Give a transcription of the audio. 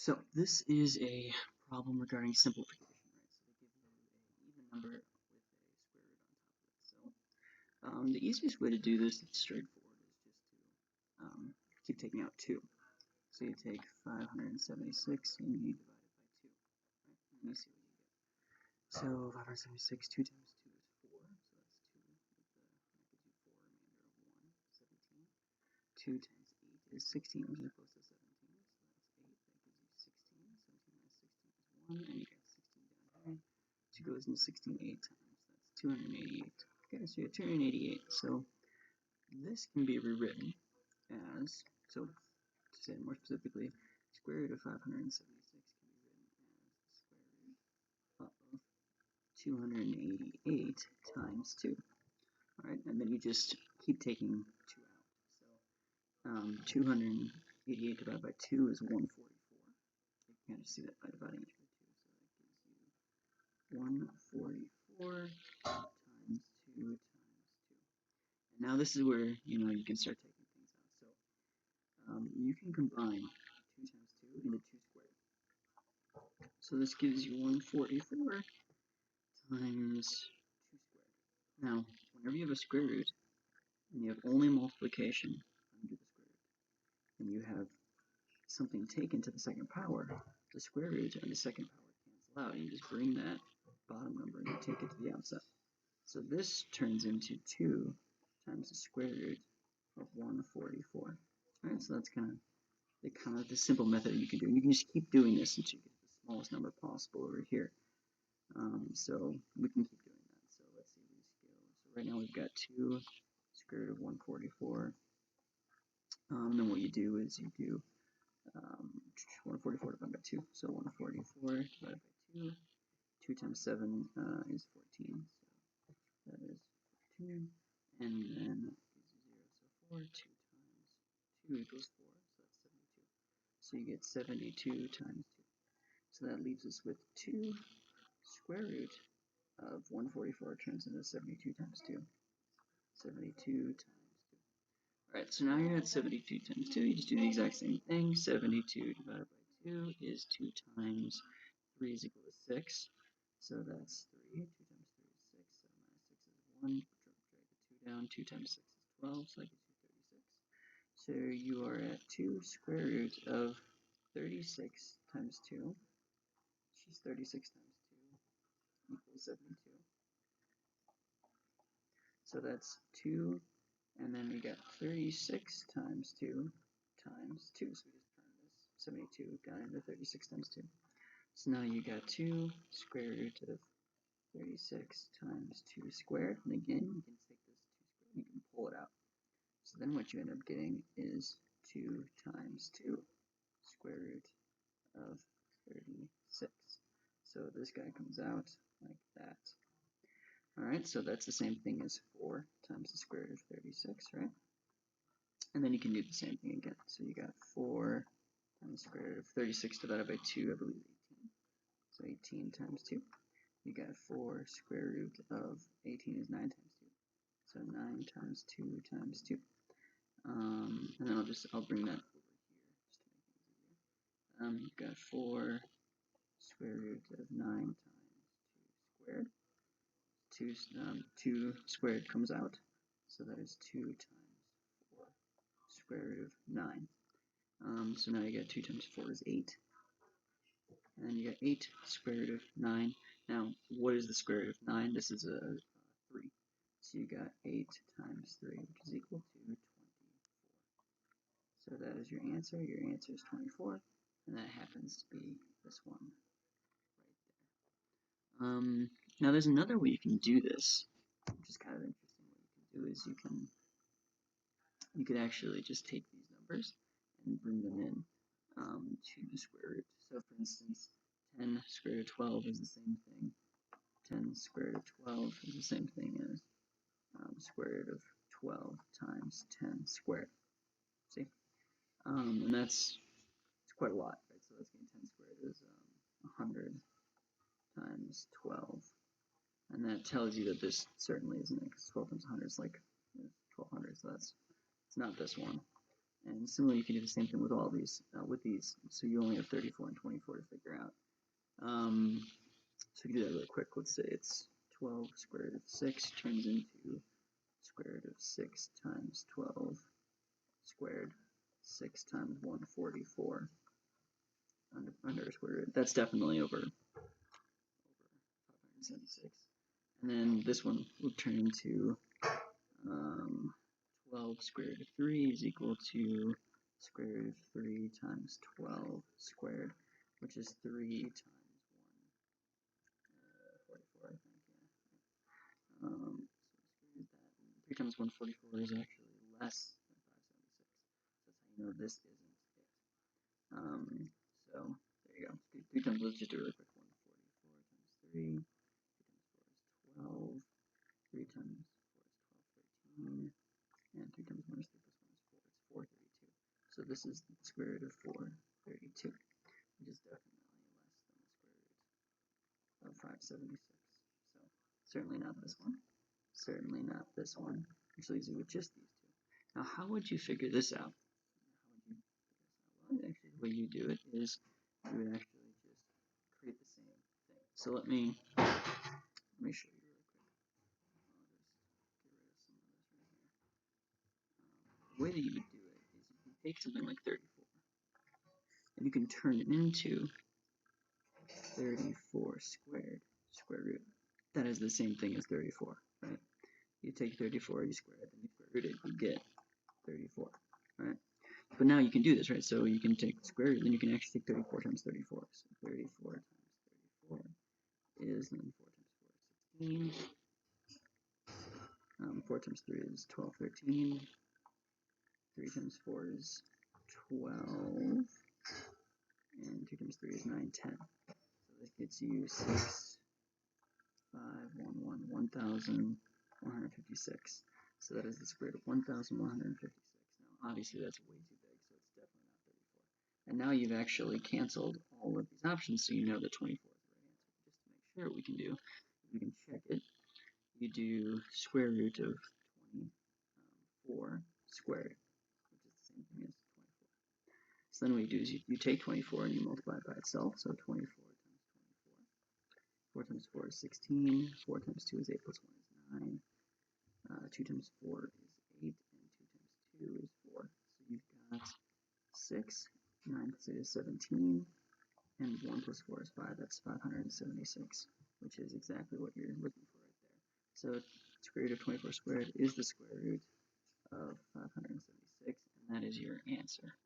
So this is a problem regarding simplification, right? So they give you an even number with a square root on top of it. So the easiest way to do this, it's straightforward, is just to keep taking out 2. So you take 576 and you divide it by 2, right? And you see what you get. So 576, 2 times 2 is 4, so that's 2 with that gives you 4, remainder of 1, 17. 2 times 8 is 16, which is close to 17. So that's 8. That gives you 16. 17 minus 16 is 1, and you got 16 down here. 2 goes into 16 8 times. That's 288. Okay, so you have 288. So this can be rewritten as, so to say it more specifically, square root of 576 can be written as the square root of 288 times 2. Alright, and then you just keep taking 2 out. So 288 divided by 2 is 144. You can kind of see that by dividing it by 2. So that gives you 144 times 2 times 2. And now this is where, you can start taking things out. So you can combine 2 times 2 into 2 squared. So this gives you 144 times 2 squared. Now, whenever you have a square root, and you have only multiplication under the square root, and you have something taken to the second power, the square root and the second power cancel out. You just bring that bottom number and you take it to the outside. So this turns into 2 times the square root of 144. Alright, so that's kind of the simple method you can do. You can just keep doing this until you get the smallest number possible over here. So we can keep doing that. So let's see where this goes. So right now we've got 2 square root of 144. Then what you do is you do 144 divided by 2. So 144 divided by 2. 2 times 7 is 14. So that is 14. And then that gives you 0. So 4. 2 times 2 equals 4. So that's 72. So you get 72 times 2. So that leaves us with 2 square root of 144 turns into 72 times 2. 72 times 2. Alright, so now you're at 72 times 2. You just do the exact same thing. 72 divided by 2 is 2 times 3 is equal to 6. So that's 3. 2 times 3 is 6. 7 minus 6 is 1. Drag the 2 down. 2 times 6 is 12. So that gives you 36. So you are at 2 square root of 36 times 2. Which is 36 times 2 equals 72. So that's 2. And then we got 36 times 2 times 2. So we just turn this 72 down into 36 times 2. So now you got 2 square root of 36 times 2 squared. And again, you can take this 2 squared and you can pull it out. So then what you end up getting is 2 times 2 square root of 36. So this guy comes out like that. Alright, so that's the same thing as 4 times the square root of 36, right? And then you can do the same thing again. So you got 4 times the square root of 36 divided by 2, I believe 18. So 18 times 2. You got 4 square root of 18 is 9 times 2. So 9 times 2 times 2. And then I'll bring that over here just to make things easier. You've got 4 square root of 9 times 2 squared. 2 squared comes out. So that is 2 times 4 square root of 9. So now you got 2 times 4 is 8. And you got 8 square root of 9. Now, what is the square root of 9? This is a 3. So you got 8 times 3, which is equal to 24. So that is your answer. Your answer is 24. And that happens to be this one right there. Now, there's another way you can do this, which is kind of interesting. What you can do is you could actually just take these numbers and bring them in to the square root. So for instance, 10 square root of 12 is the same thing. 10 square root of 12 is the same thing as square root of 12 times 10 squared. See? And it's quite a lot, right? So that's getting 10 squared is 100 times 12. And that tells you that this certainly isn't it, because 12 times 100 is like 1200, so it's not this one. And similarly, you can do the same thing with all these, with these. So you only have 34 and 24 to figure out. So we can do that really quick. Let's say it's 12 square root of 6 turns into square root of 6 times 12 squared, 6 times 144 under square root. That's definitely over 576. And then this one will turn into 12 square root of 3 is equal to square root of 3 times 12 squared, which is 3 times 144, I think, yeah. So 3 times 144 is actually less than 576. So that's how you know this isn't it. So there you go. 3 times, let's just do it really quick. 144 times 3. 3 times 4 is 12. 3 times 4 is 12, 13. And 3 times 1 is 3 plus 1 is 4. It's 432. So this is the square root of 432, which is definitely less than the square root of 576. So certainly not this one. Certainly not this one. Which leaves you with just these two. Now, how would you figure this out? Well, actually, the way you do it is you would actually just create the same thing. So let me show you really quick. I'll just get rid of some of this right here. The way that you would do it is you can take something like 34 and you can turn it into 34 squared square root. That is the same thing as 34, right? You take 34, you square it, then you square root it, you get 34, right? But now you can do this, right? So you can take the square root, then you can actually take 34 times 34. So 34 times 34 is, then 4 times 4 is 16. 4 times 3 is 12, 13. 3 times 4 is 12. And 2 times 3 is 9, 10. So this gets you 6, 5, 1, 1, 1,156. So that is the square root of 1,156. Now, obviously, that's way too big, so it's definitely not 34. And now you've actually canceled all of these options, so you know that 24 is the right answer. Just to make sure, we can check it. You do square root of 24 squared, which is the same thing as 24. So then what you do is you take 24 and you multiply it by itself. So 24 times 24. 4 times 4 is 16. 4 times 2 is 8 plus 1 is 9. 2 times 4 is 8. And 2 times 2 is 4. So you've got 6. 9 plus 8 is 17. And 1 plus 4 is 5. That's 576, which is exactly what you're looking for right there. So square root of 24 squared is the square root of 576, and that is your answer.